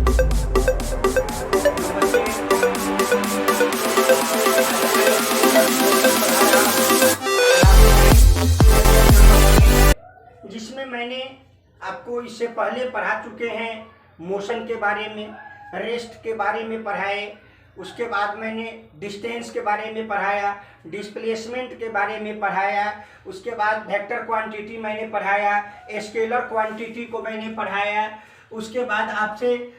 जिसमें मैंने आपको इससे पहले पढ़ा चुके हैं मोशन के बारे में, रेस्ट के बारे में पढ़ाए, उसके बाद मैंने डिस्टेंस के बारे में पढ़ाया, डिस्प्लेसमेंट के बारे में पढ़ाया, उसके बाद वेक्टर क्वांटिटी मैंने पढ़ाया, स्केलर क्वांटिटी को मैंने पढ़ाया, उसके बाद आपसे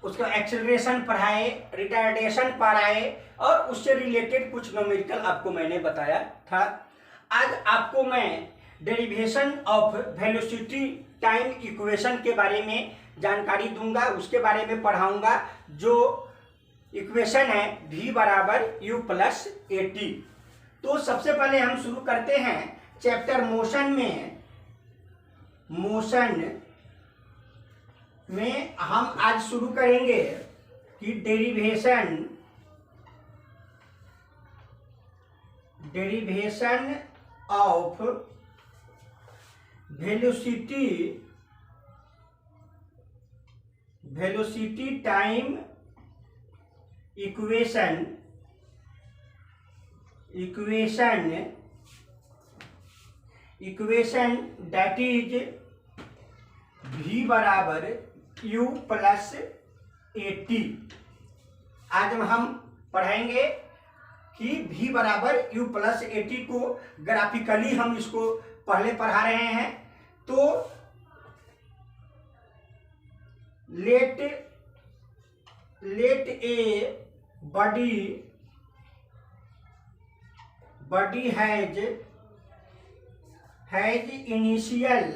उसका एक्सेलरेशन पढ़ाए, रिटार्डेशन पढ़ाए और उससे रिलेटेड कुछ न्यूमेरिकल आपको मैंने बताया था। आज आपको मैं derivation of velocity time equation के बारे में जानकारी दूंगा, उसके बारे में पढ़ाऊंगा। जो इक्वेशन है v बराबर u प्लस ए टी। तो सबसे पहले हम शुरू करते हैं चैप्टर मोशन में हम आज शुरू करेंगे कि derivation of velocity time equation that is v बराबर u प्लस ए टी। आज हम पढ़ाएंगे कि v बराबर u प्लस ए टी को ग्राफिकली हम इसको पहले पढ़ा रहे हैं। तो let a body has initial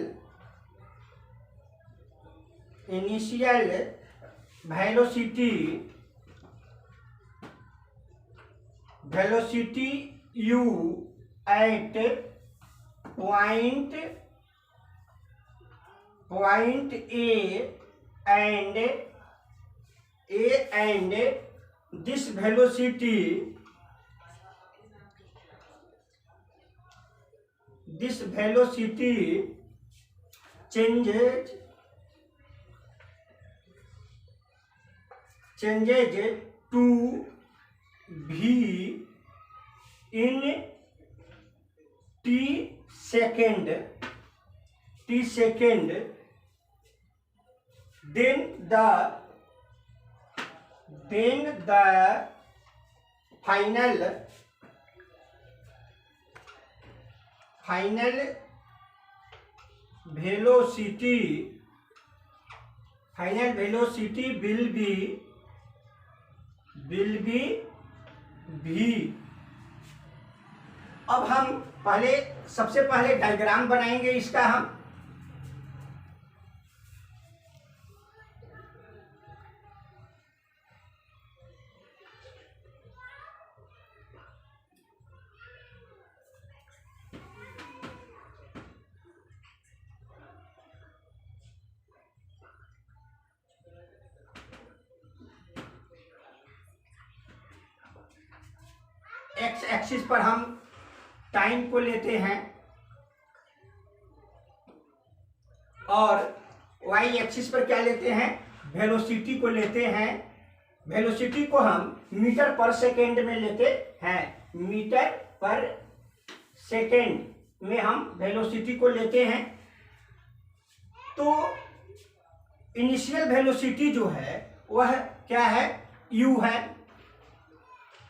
velocity u at point A and this velocity changes to v in t second, then the final velocity will be v। अब हम सबसे पहले डायग्राम बनाएंगे इसका। हम एक्स एक्सिस पर हम टाइम को लेते हैं और वाई एक्सिस पर क्या लेते हैं, वेलोसिटी को लेते हैं। वेलोसिटी को हम मीटर पर सेकेंड में लेते हैं, मीटर पर सेकेंड में हम वेलोसिटी को लेते हैं। तो इनिशियल वेलोसिटी जो है वह क्या है, u है,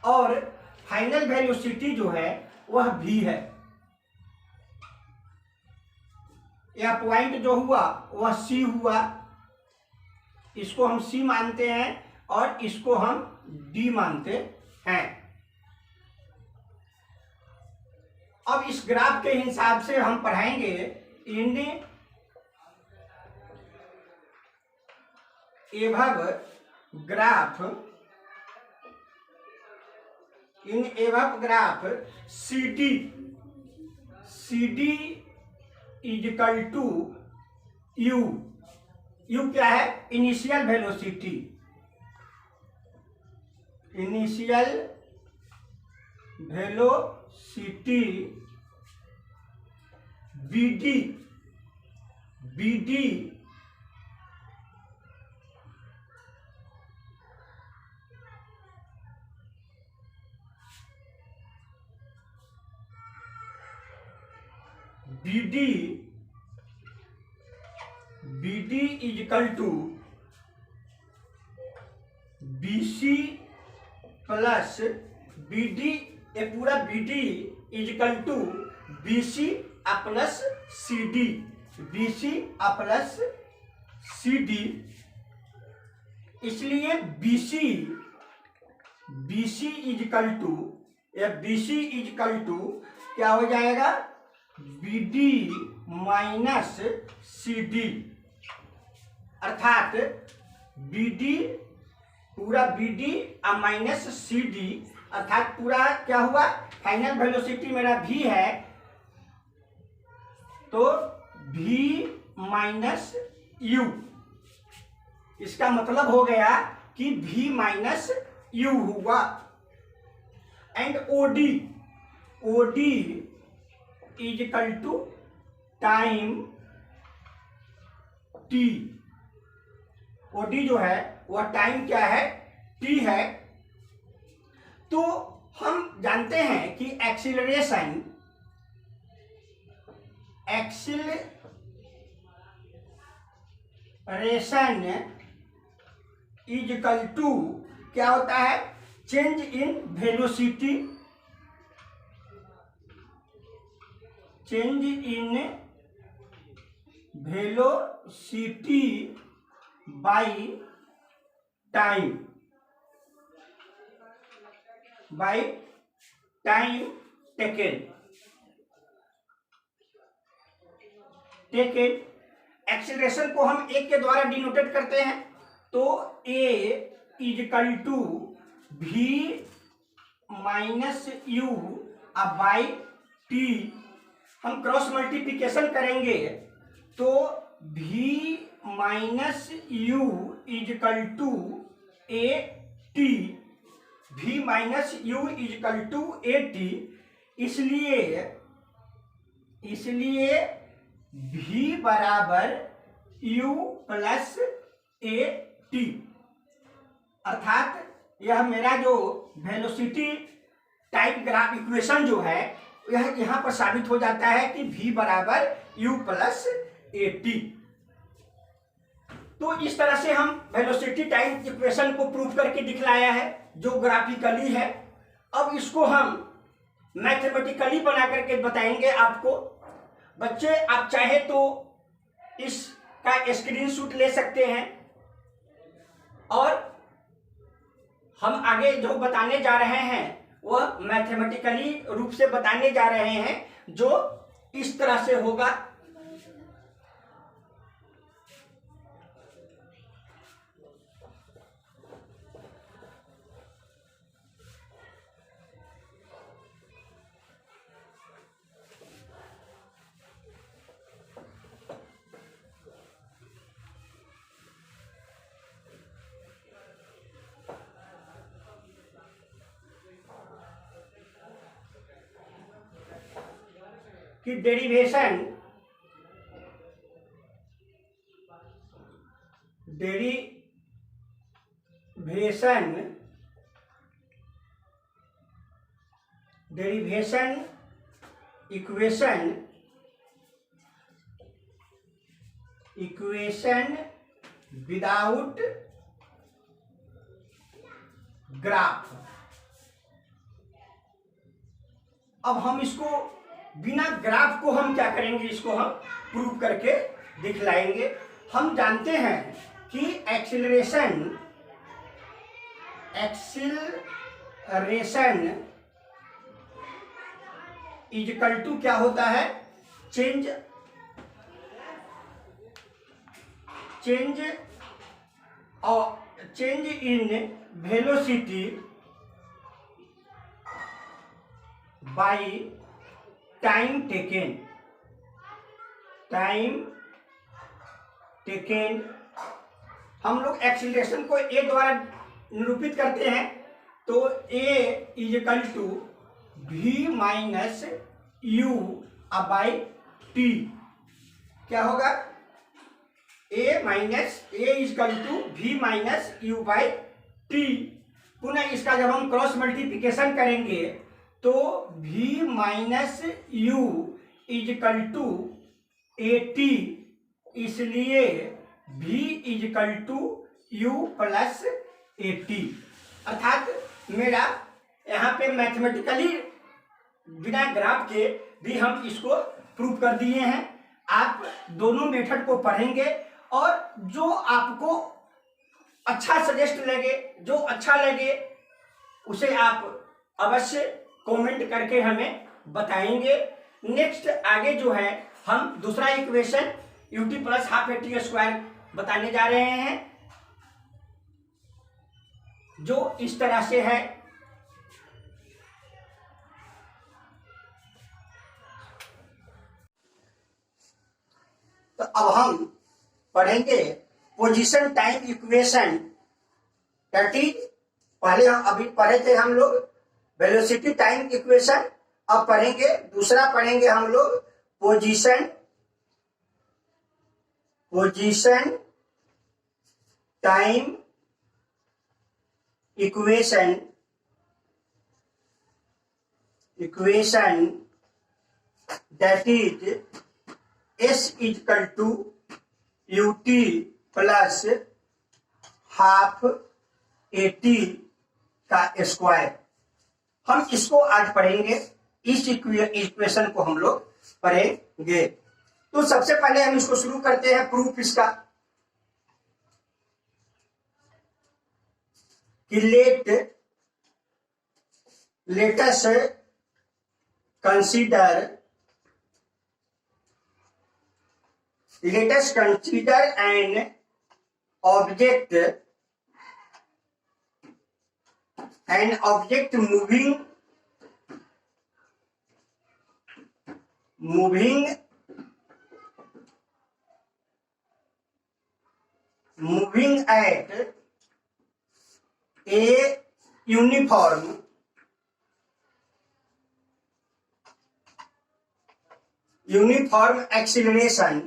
और फाइनल वेलोसिटी जो है वह v है। यह पॉइंट जो हुआ वह c हुआ, इसको हम c मानते हैं और इसको हम d मानते हैं। अब इस ग्राफ के हिसाब से हम पढ़ाएंगे in above graph CD equal to u क्या है, initial velocity, BD B D is equal to B C plus B D, ये पूरा B D is equal to B C plus C D, B C plus C D. इसलिए B C is equal to, या B C is equal to क्या हो जाएगा, B D minus C D, अर्थात B D पूरा B D minus C D, अर्थात पूरा क्या हुआ, फाइनल वेलोसिटी मेरा v है, तो v माइनस यू, इसका मतलब हो गया कि v माइनस यू हुआ। And OD is equal to time t, OD जो है वह टाइम क्या है, टी है। तो हम जानते हैं कि एक्सीलरेशन इज इक्वल टू क्या होता है, change in velocity, change in velocity by time, by time taken. Acceleration को हम एक के द्वारा डिनोटेट करते हैं, तो a is equal to v minus u by t, हम क्रॉस मल्टीप्लिकेशन करेंगे तो v minus u is equal to a t, v minus u is equal to a t. इसलिए v बराबर u प्लस ए टी, अर्थात यह मेरा जो velocity type graph equation जो है यह यहाँ पर साबित हो जाता है कि v बराबर u प्लस ए टी। तो इस तरह से हम वेलोसिटी टाइम इक्वेशन को प्रूव करके दिखलाया है, जो ग्राफिकली है। अब इसको हम मैथमेटिकली बना करके बताएंगे आपको। बच्चे आप चाहे तो इसका स्क्रीनशॉट ले सकते हैं, और हम आगे जो बताने जा रहे हैं वह मैथमेटिकली रूप से बताने जा रहे हैं, जो इस तरह से होगा। कि डेरिवेशन इक्वेशन विदाउट ग्राफ। अब हम इसको बिना ग्राफ को हम क्या करेंगे, इसको हम प्रूव करके दिखलाएंगे। हम जानते हैं कि एक्सीलरेशन इज इक्वल टू क्या होता है, change in velocity by time taken. हम लोग एक्सीलरेशन को ए द्वारा निरूपित करते हैं, तो a is equal to v minus u by t. क्या होगा, a is equal to v minus u by t. पुनः इसका जब हम क्रॉस मल्टीप्लिकेशन करेंगे तो v minus u is equal to 80, इसलिए v is equal to u plus 80। अर्थात मेरा यहाँ पे मैथमेटिकली बिना ग्राफ के भी हम इसको प्रूव कर दिए हैं। आप दोनों मेथड को पढ़ेंगे और जो आपको अच्छा सजेस्ट लगे, जो अच्छा लगे, उसे आप अवश्य कमेंट करके हमें बताएंगे। नेक्स्ट आगे जो है हम दूसरा equation ut plus half a t square बताने जा रहे हैं, जो इस तरह से है। तो अब हम पढ़ेंगे position time equation, that is पहले हम अभी पढ़े थे हम लोग वेलोसिटी टाइम इक्वेशन, अब पढ़ेंगे दूसरा पढ़ेंगे हम लोग position time equation that is S is equal to ut plus half AT का स्क्वायर। हम इसको आज पढ़ेंगे, इस इक्वेशन को हम लोग पढ़ेंगे। तो सबसे पहले हम इसको शुरू करते हैं प्रूफ इसका, कि let us consider an object moving at a uniform acceleration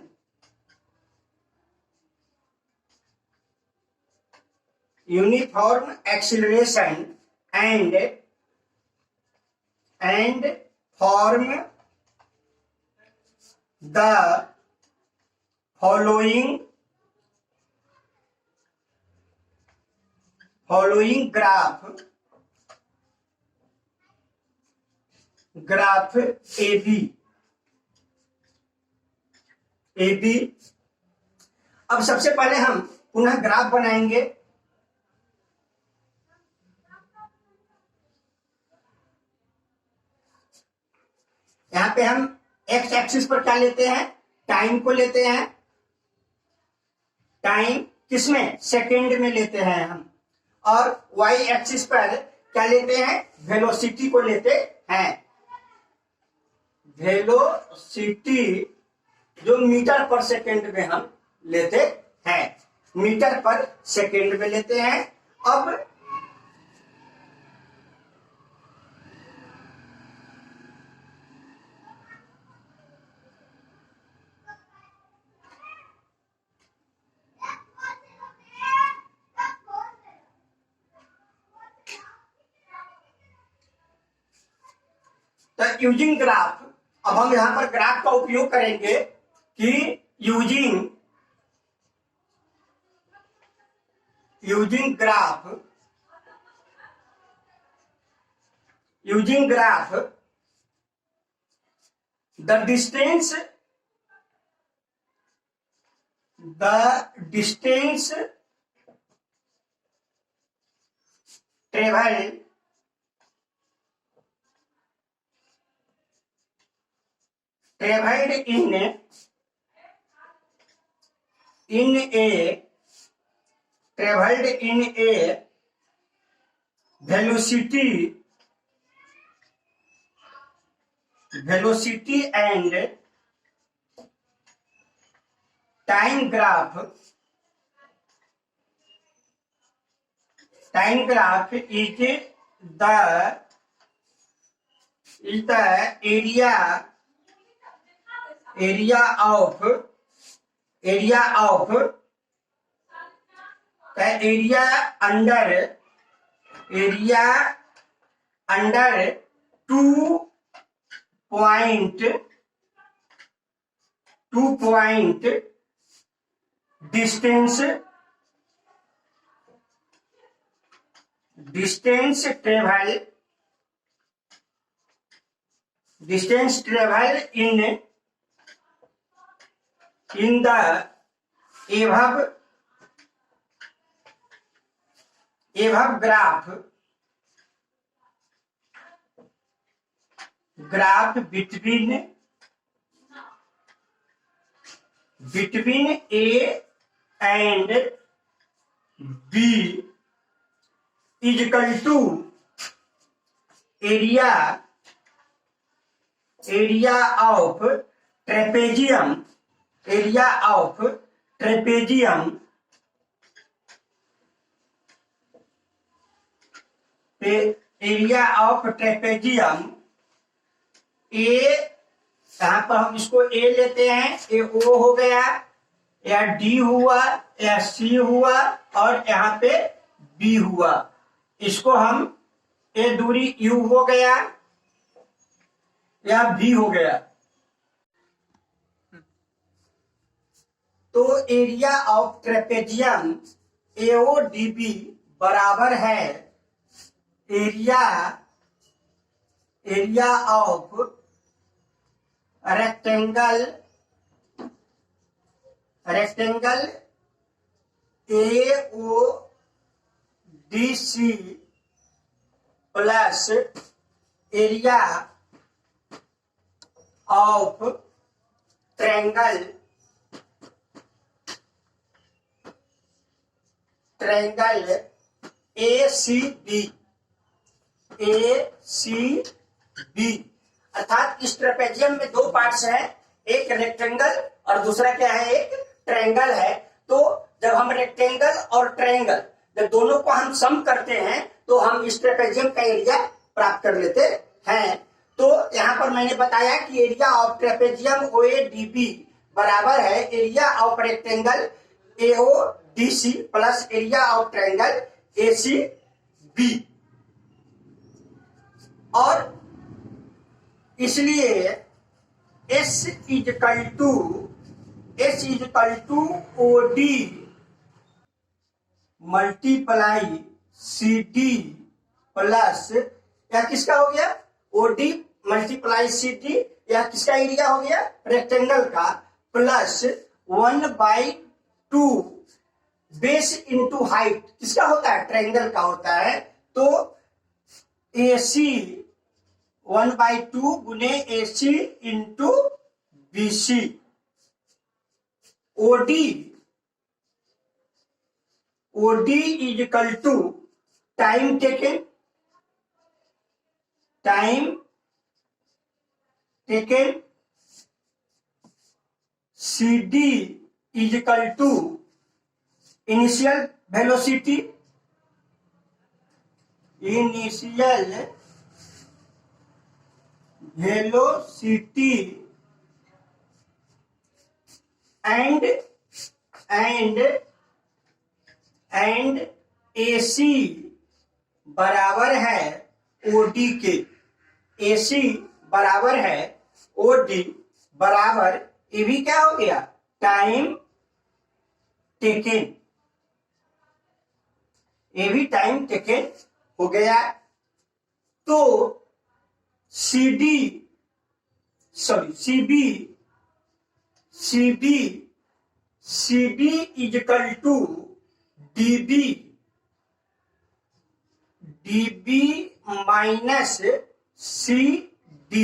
and form the following graph AB। अब सबसे पहले हम पुनः ग्राफ बनाएंगे। यहाँ पे हम एक्स एक्सिस पर क्या लेते हैं, टाइम को लेते हैं। टाइम किसमें, सेकेंड में लेते हैं हम। और वाई एक्सिस पर क्या लेते हैं, वेलोसिटी को लेते हैं। वेलोसिटी जो मीटर पर सेकेंड में हम लेते हैं, मीटर पर सेकेंड में लेते हैं। अब यूजिंग ग्राफ, अब हम यहां पर ग्राफ का उपयोग करेंगे कि using graph the distance traveled in a velocity and time graph is the area of under 2 point 2 point distance travel in the above graph between A and B is equal to area of trapezium ए, यहां पर हम इसको ए लेते हैं, ए ओ हो गया या D हुआ या सी हुआ और यहाँ पे बी हुआ। इसको हम ए दूरी यू हो गया या बी हो गया। तो एरिया ऑफ ट्रेपेजियम AODB बराबर है area of rectangle AODC plus area of triangle ACB अर्थात इस ट्रेपेजियम में दो पार्ट्स हैं, एक रेक्टेंगल और दूसरा क्या है, एक ट्रायंगल है। तो जब हम रेक्टेंगल और ट्रायंगल जब दोनों को हम सम करते हैं तो हम इस ट्रेपेजियम का एरिया प्राप्त कर लेते हैं। तो यहाँ पर मैंने बताया कि एरिया ऑफ ट्रेपेजियम OADB बराबर है area of rectangle AODC plus area of triangle ACB। और इसलिए S is equal to OD multiply CD plus या किसका हो गया OD मल्टीप्लाई CD या किसका एरिया हो गया रेक्टेंगल का प्लस 1/2 बेस इंटू हाइट किसका होता है ट्रायंगल का होता है। तो AC 1/2 गुने AC into BC OD is equal to time taken CD is equal to initial velocity and AC बराबर है OD के। AC बराबर है OD बराबर ये भी क्या हो गया टाइम टेकन, ये भी टाइम टेकन हो गया। तो CB is equal to DB minus CD।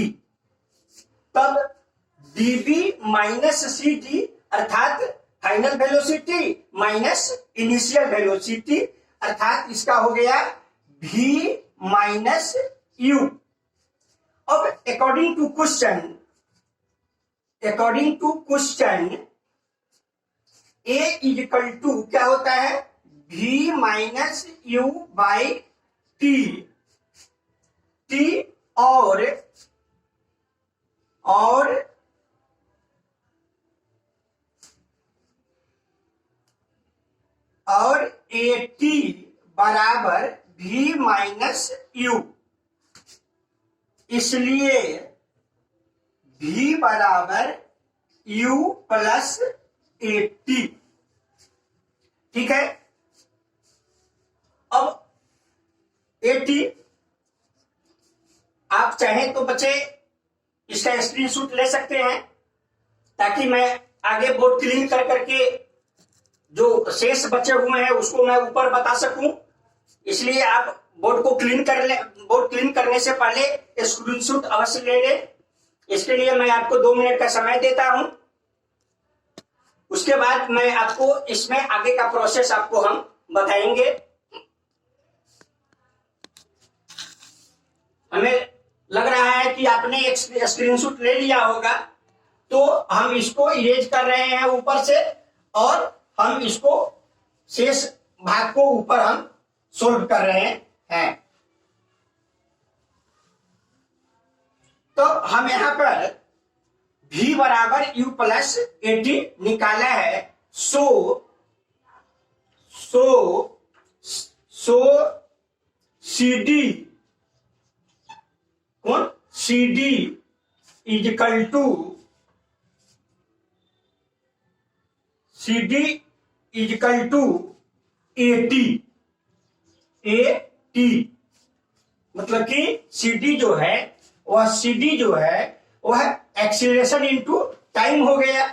तब DB माइनस CD अर्थात final velocity minus initial velocity अर्थात इसका हो गया V माइनस U। अब according to question A is equal to क्या होता है V minus U by T और AT बराबर V माइनस U। इसलिए V बराबर u प्लस ए टी। ठीक है, अब ए टी आप चाहें तो बच्चे इसका स्क्रीनशॉट ले सकते हैं, ताकि मैं आगे बोर्ड क्लीन कर करके जो शेष बचे हुए हैं उसको मैं ऊपर बता सकूं। इसलिए आप बोर्ड को क्लीन कर ले, बोर्ड क्लीन करने से पहले स्क्रीनशॉट अवश्य ले लें। इसके लिए मैं आपको 2 मिनट का समय देता हूं। उसके बाद मैं आपको इसमें आगे का प्रोसेस आपको हम बताएंगे। हमें लग रहा है कि आपने एक स्क्रीनशॉट ले लिया होगा, तो हम इसको इरेज कर रहे हैं ऊपर से, और हम इसको शेष भाग को ऊपर हम सोल्व कर रहे हैं। तो हम यहां पर v बराबर u प्लस ए टी निकाला है। सो सी डी कौन, C D is equal to a t. मतलब कि सी डी जो है वह एक्सीलरेशन इनटू टाइम हो गया।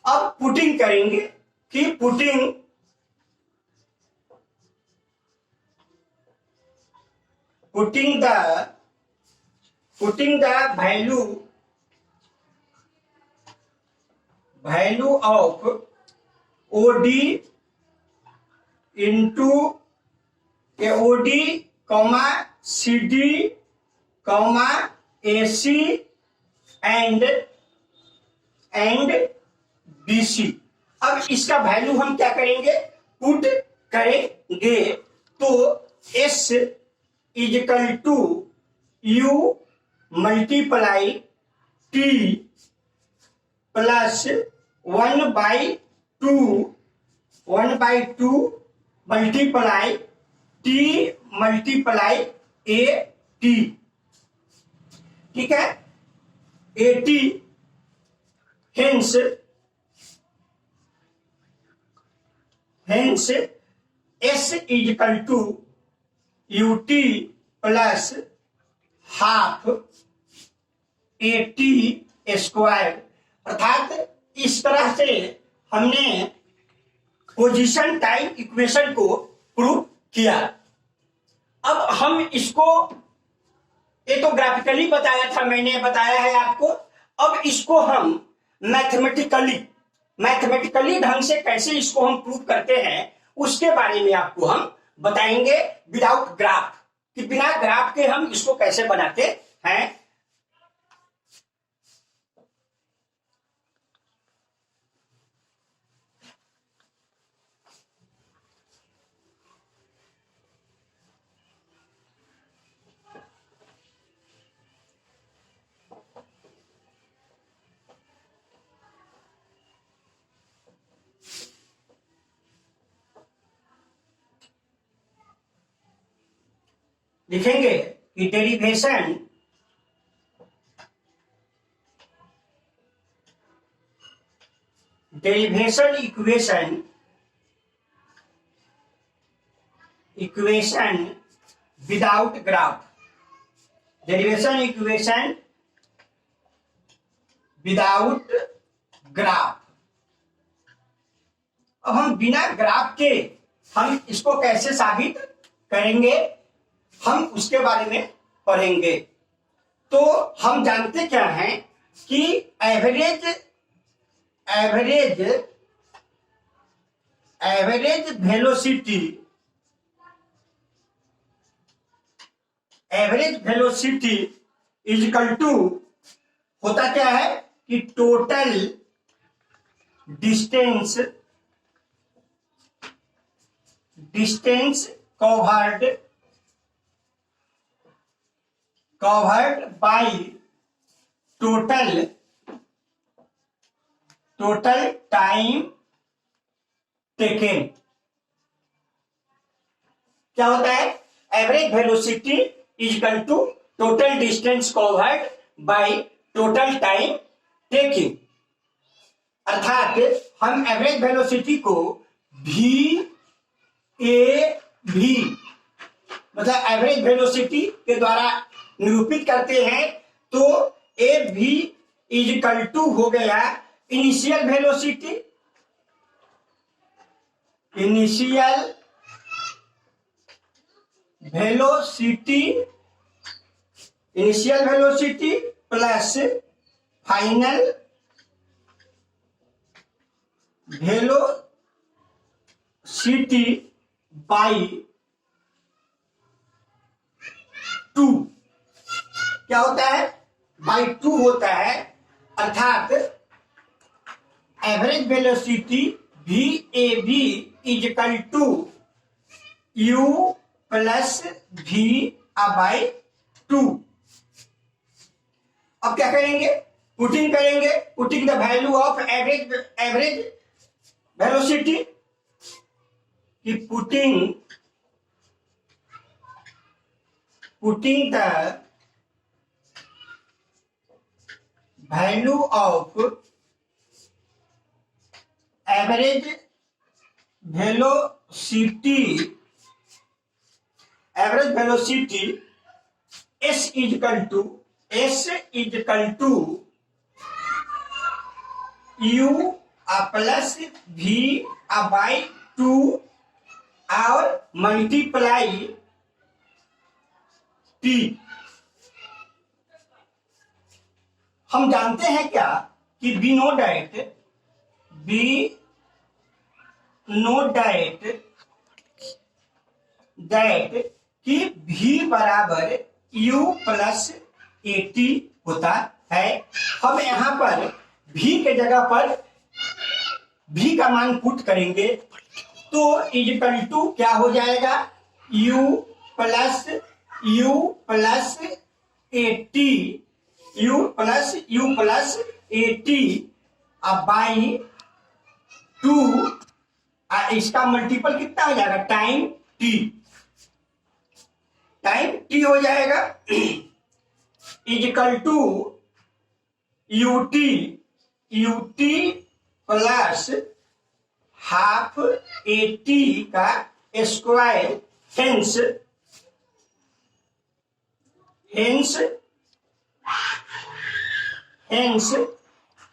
अब पुटिंग करेंगे कि putting the value of OD into AOD, CD, AC and BC। अब इसका वैल्यू हम क्या करेंगे, पुट करेंगे। तो S is equal to U multiply T plus 1/2 multiply T multiply a t. ठीक है, a t hence S is equal to u t plus half a t square. अर्थात इस तरह से हमने पोजीशन टाइम इक्वेशन को प्रूव किया। अब हम इसको, ये तो ग्राफिकली बताया था, मैंने बताया है आपको। अब इसको हम मैथमेटिकली ढंग से कैसे इसको हम प्रूव करते हैं उसके बारे में आपको हम बताएंगे, विदाउट ग्राफ, कि बिना ग्राफ के हम इसको कैसे बनाते हैं। लिखेंगे कि derivation equation without graph. Derivation equation without graph. अब हम बिना ग्राफ के हम इसको कैसे साबित करेंगे, हम उसके बारे में पढ़ेंगे। तो हम जानते क्या हैं कि एवरेज वेलोसिटी इजकल टू होता क्या है कि total distance covered by total time taken। क्या होता है, average velocity is equal to total distance covered by total time taking. अर्थात हम एवरेज वेलोसिटी को वी ए भी मतलब एवरेज वेलोसिटी के द्वारा निरूपित करते हैं। तो ए भी इज इक्वल टू हो गया initial velocity plus final velocity by 2 क्या होता है, बाई 2 होता है। अर्थात average velocity V A B is equal to U plus V by 2। अब क्या करेंगे, पुटिंग करेंगे, putting the value of average velocity की putting the value of average velocity S is equal to U plus V by 2 और multiply T। हम जानते हैं क्या कि वी नो दैट कि V बराबर U प्लस AT होता है। हम यहां पर V के जगह पर V का मान पुट करेंगे तो इक्वल टू क्या हो जाएगा, U प्लस AT अब बाई 2 इसका मल्टीपल कितना हो जाएगा, टाइम T हो जाएगा equal to UT plus half AT का स्क्वायर। हेंस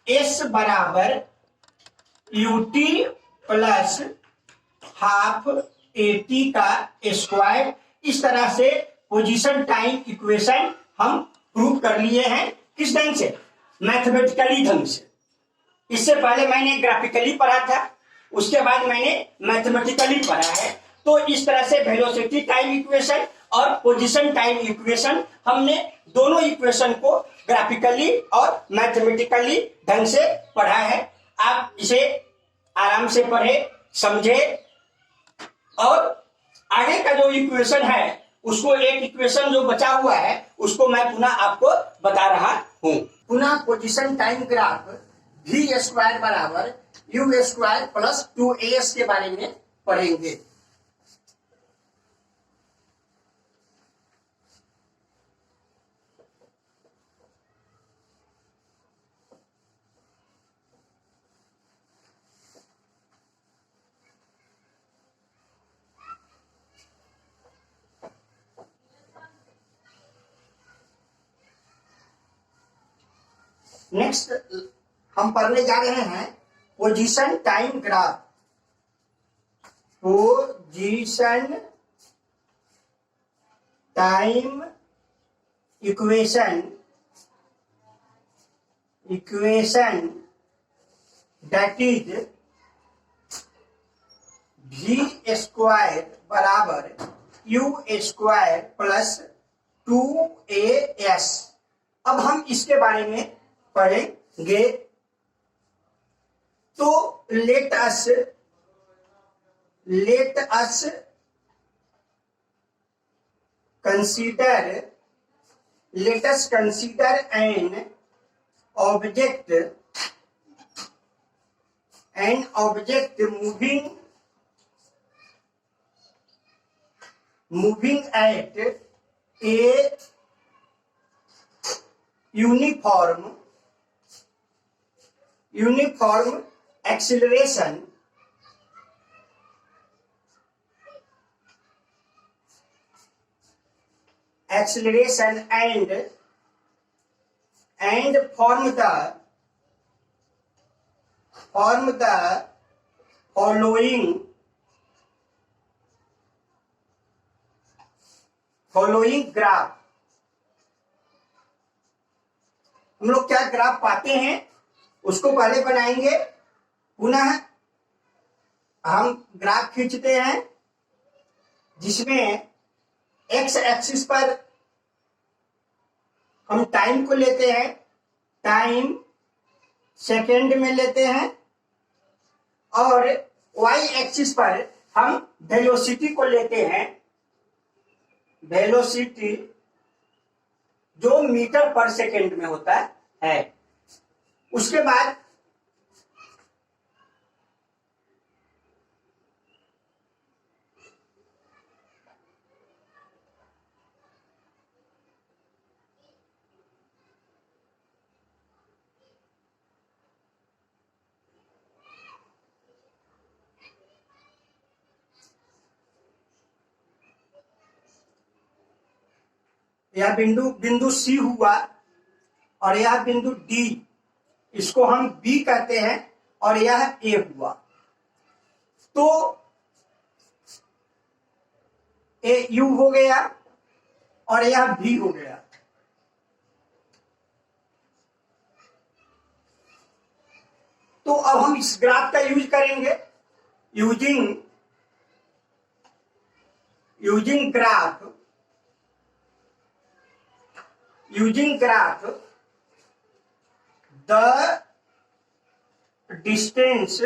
S बराबर UT प्लस हाफ AT का स्क्वायर। इस तरह से पोजीशन टाइम इक्वेशन हम प्रूव कर लिए हैं। किस ढंग से, मैथमेटिकली ढंग से। इससे पहले मैंने ग्राफिकली पढ़ा था, उसके बाद मैंने मैथमेटिकली पढ़ा है। तो इस तरह से वेलोसिटी टाइम इक्वेशन और पोजीशन टाइम इक्वेशन हमने दोनों इक्वेशन को ग्राफिकली और मैथमेटिकली ढंग से पढ़ा है। आप इसे आराम से पढ़े, समझे और आगे का जो इक्वेशन है उसको, एक इक्वेशन जो बचा हुआ है उसको मैं पुनः आपको बता रहा हूं। पुनः position time graph V square बराबर U स्क्वायर प्लस 2AS के बारे में पढ़ेंगे। नेक्स्ट हम पढ़ने जा रहे हैं position time graph. Position time equation that is V square बराबर U स्क्वायर प्लस 2AS। अब हम इसके बारे में पढ़ेंगे। तो let us consider an object moving at a uniform uniform acceleration and form the following graph. हम लोग क्या ग्राफ पाते हैं उसको पहले बनाएंगे, पुनः हम ग्राफ खींचते हैं जिसमें एक्स एक्सिस पर हम टाइम को लेते हैं, टाइम सेकेंड में लेते हैं, और वाई एक्सिस पर हम वेलोसिटी को लेते हैं, वेलोसिटी जो मीटर पर सेकेंड में होता है। उसके बाद यह बिंदु सी हुआ और यह बिंदु डी, इसको हम बी कहते हैं, और यह ए हुआ। तो ए यू हो गया और यह भी हो गया। तो अब हम इस ग्राफ का यूज करेंगे, using graph the distance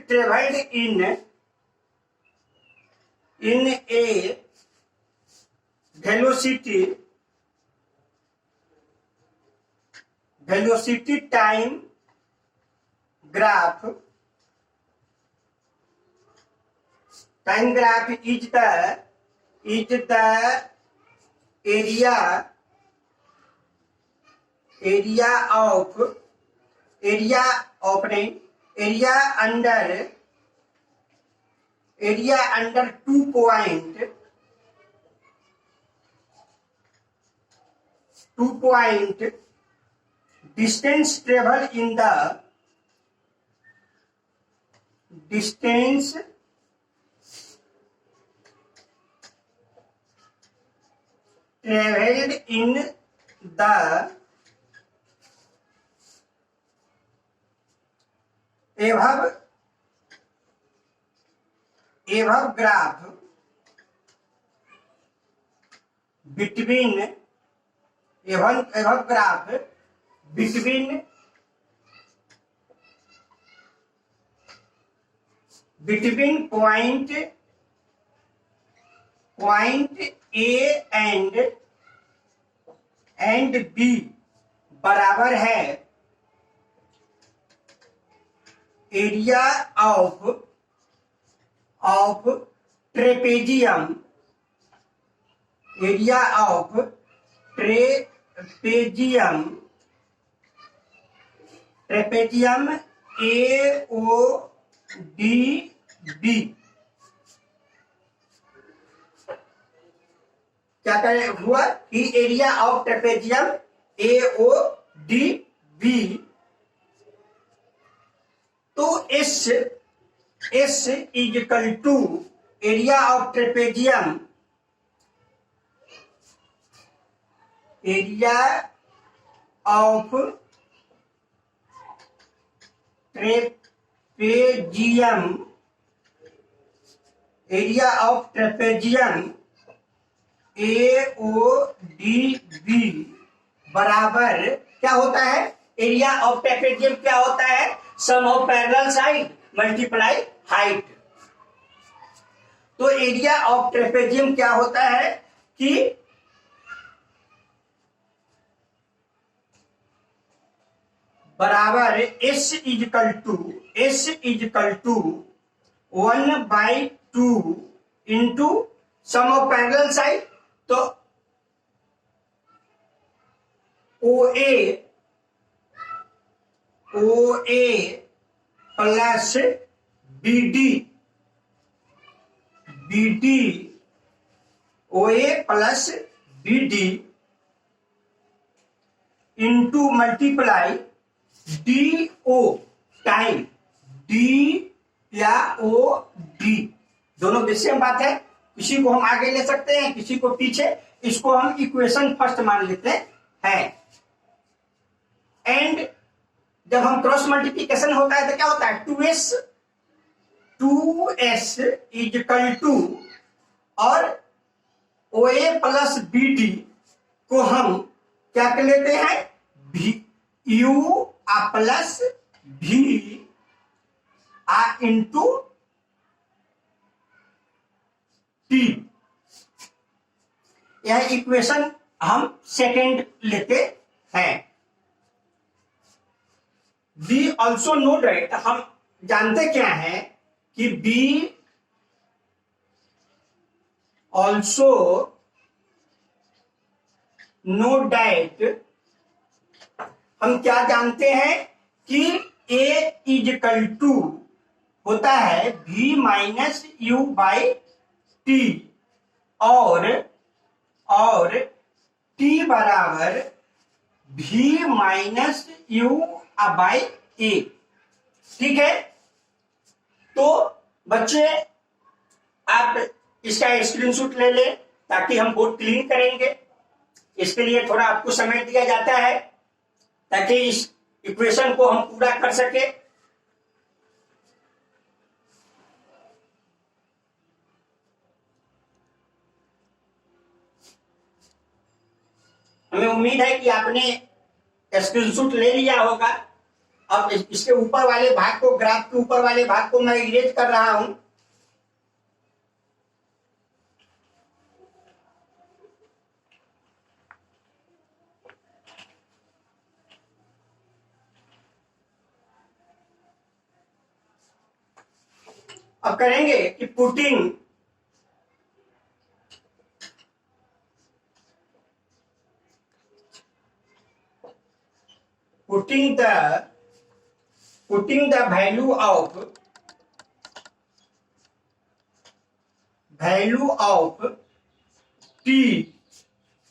traveled in a velocity time graph is the area under 2 point distance travel in the traveled in the above graph between point A and B बराबर है area of trapezium AODB। क्या हुआ कि area of trapezium AODB, तो S is equal to area of trapezium AODB बराबर क्या होता है, एरिया ऑफ ट्रेपेजियम क्या होता है, sum of parallel side multiply height. तो एरिया ऑफ ट्रेपेजियम क्या होता है कि बराबर S is equal to 1/2 into sum of parallel side, तो O A plus B D, O A plus B D into multiply D O time D या O D, दोनों same बात है। किसी को हम आगे ले सकते हैं, किसी को पीछे। इसको हम इक्वेशन फर्स्ट मान लेते हैं। एंड जब हम क्रॉस मल्टीप्लीकेशन होता है तो क्या होता है, 2s इजकल टू, और ओ ए प्लस बी डी को हम क्या कर लेते हैं, यू प्लस भी इंटू टी। यह इक्वेशन हम सेकेंड लेते हैं। बी ऑल्सो नो दैट, हम जानते क्या है कि बी ऑल्सो नो डैट, हम क्या जानते हैं कि ए इजकल टू होता है v minus u by T, और t बराबर v माइनस यू बाई ए। ठीक है, तो बच्चे आप इसका स्क्रीनशॉट ले लें ताकि हम बोर्ड क्लीन करेंगे। इसके लिए थोड़ा आपको समय दिया जाता है ताकि इस इक्वेशन को हम पूरा कर सके। हमें उम्मीद है कि आपने स्क्रीनशॉट ले लिया होगा। अब इसके ऊपर वाले भाग को, ग्राफ के ऊपर वाले भाग को मैं इरेज कर रहा हूं। अब करेंगे कि putting the value of t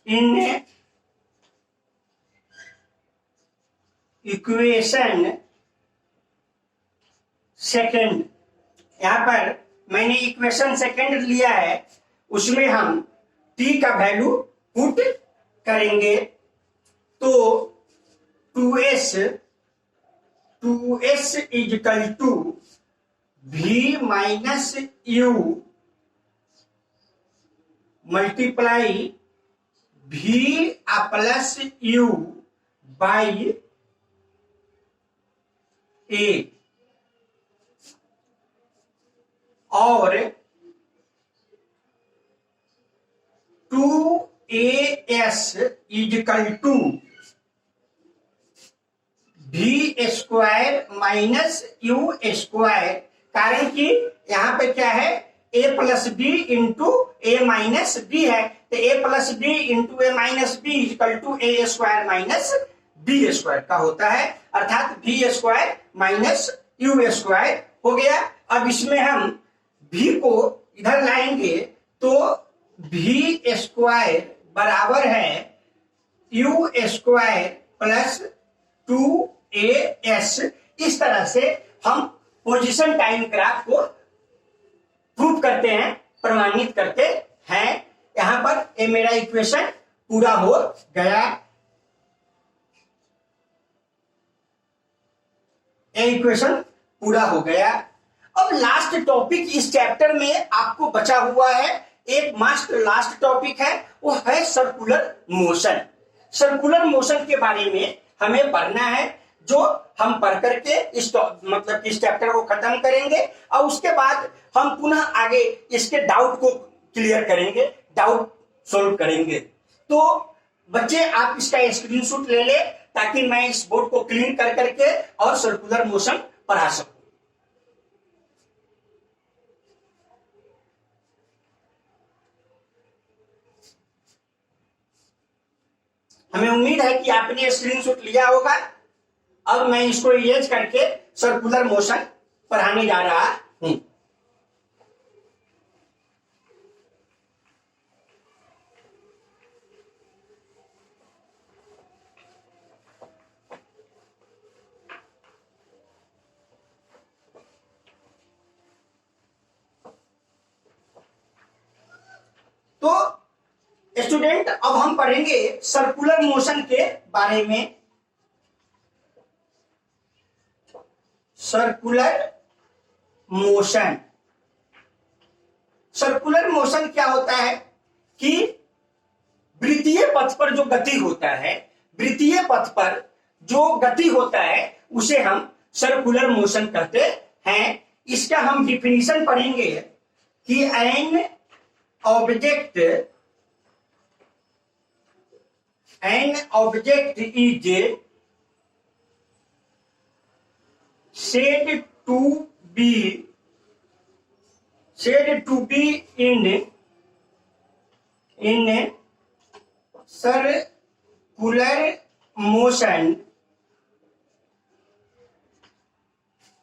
in equation second. यहां पर मैंने इक्वेशन सेकेंड लिया है, उसमें हम t का वैल्यू पुट करेंगे। तो 2s equal to v minus U multiply v plus U by A, और 2as equal to v square minus U square. कारण कि यहां पे क्या है, a plus B into A minus B है, तो a plus B into A minus B equal to A square minus B square का होता है, अर्थात v square minus U square हो गया। अब इसमें हम v को इधर लाएंगे तो v स्क्वायर बराबर है यू स्क्वायर प्लस 2as। इस तरह से हम पोजीशन टाइम ग्राफ को प्रूव करते हैं, प्रमाणित करते हैं। यहां पर ये मेरा इक्वेशन पूरा हो गया। इक्वेशन पूरा हो गया। अब लास्ट टॉपिक इस चैप्टर में आपको बचा हुआ है, एक मास्ट लास्ट टॉपिक है, वो है सर्कुलर मोशन। सर्कुलर मोशन के बारे में हमें पढ़ना है, जो हम पढ़ करके इस मतलब इस चैप्टर को खत्म करेंगे, और उसके बाद हम पुनः आगे इसके डाउट को क्लियर करेंगे, डाउट सॉल्व करेंगे। तो बच्चे आप इसका स्क्रीनशॉट ले ले ताकि मैं इस बोर्ड को क्लीन कर करके और सर्कुलर मोशन पढ़ा सकूं। हमें उम्मीद है कि आपने स्क्रीनशॉट लिया होगा। अब मैं इसको इरेज करके सर्कुलर मोशन पढ़ाने जा रहा हूं। तो स्टूडेंट, अब हम पढ़ेंगे सर्कुलर मोशन के बारे में। सर्कुलर मोशन, सर्कुलर मोशन क्या होता है कि वृत्तीय पथ पर जो गति होता है, वृत्तीय पथ पर जो गति होता है उसे हम सर्कुलर मोशन कहते हैं। इसका हम डिफिनीशन पढ़ेंगे कि an object is said to be in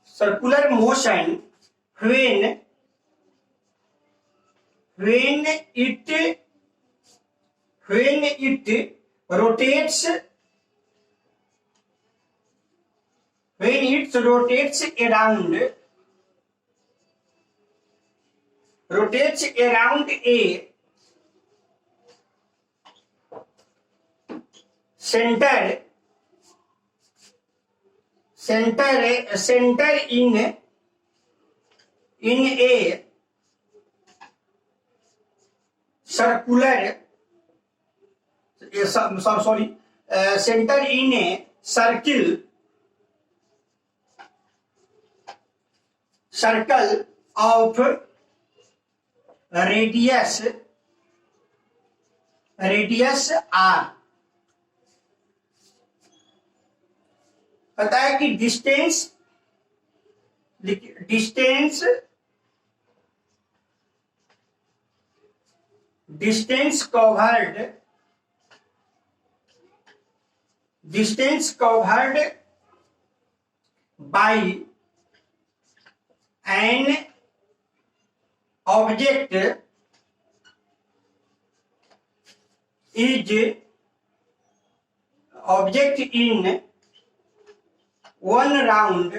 circular motion when it rotates around a center in a circular center in a circle of radius r। पता है कि distance covered by an object in one round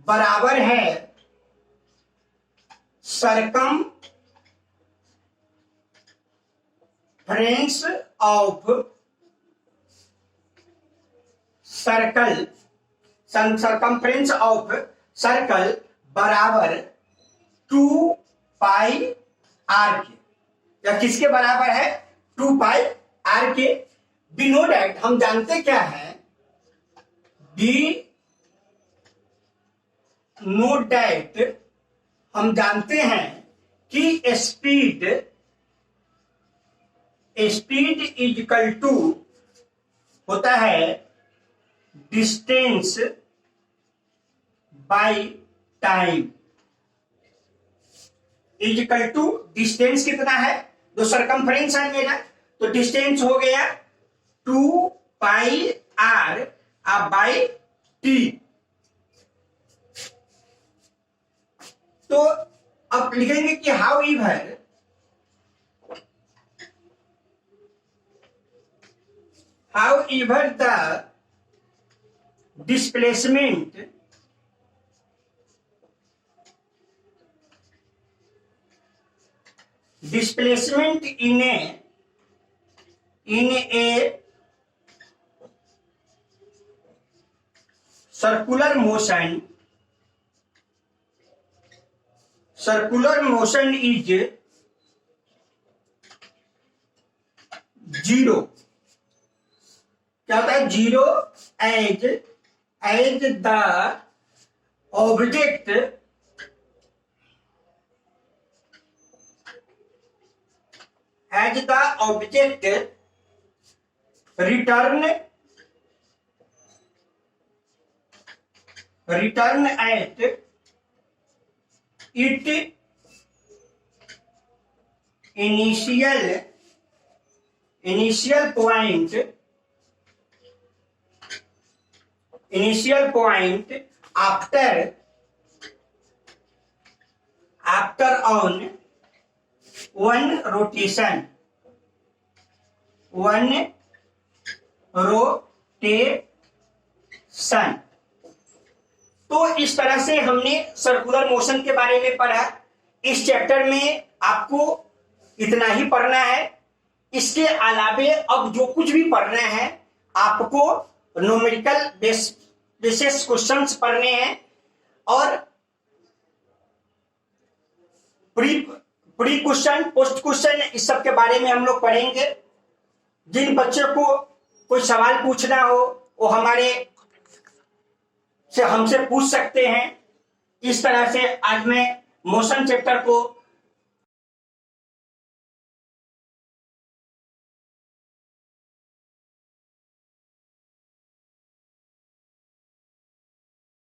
बराबर है circumference of circle बराबर 2 पाई r के। या किसके बराबर है? 2 पाई r के। वी नो डैट, हम जानते क्या है? हम जानते हैं कि स्पीड इज इक्वल टू होता है distance by time. Is equal to distance कितना है? जो सरकमफ्रेंस है मेरा, तो डिस्टेंस हो गया 2 पाई आर बाई टी। तो अब लिखेंगे कि how ever the displacement in a circular motion is 0। क्या होता है? 0 as the object return at it initial point after on one rotation तो इस तरह से हमने सर्कुलर मोशन के बारे में पढ़ा। इस चैप्टर में आपको इतना ही पढ़ना है। इसके अलावे अब जो कुछ भी पढ़ना है आपको न्यूमेरिकल बेसिस क्वेश्चंस पढ़ने हैं और प्री क्वेश्चन, पोस्ट क्वेश्चन, इस सब के बारे में हम लोग पढ़ेंगे। जिन बच्चों को कोई सवाल पूछना हो वो हमसे पूछ सकते हैं। इस तरह से आज मैं मोशन चैप्टर को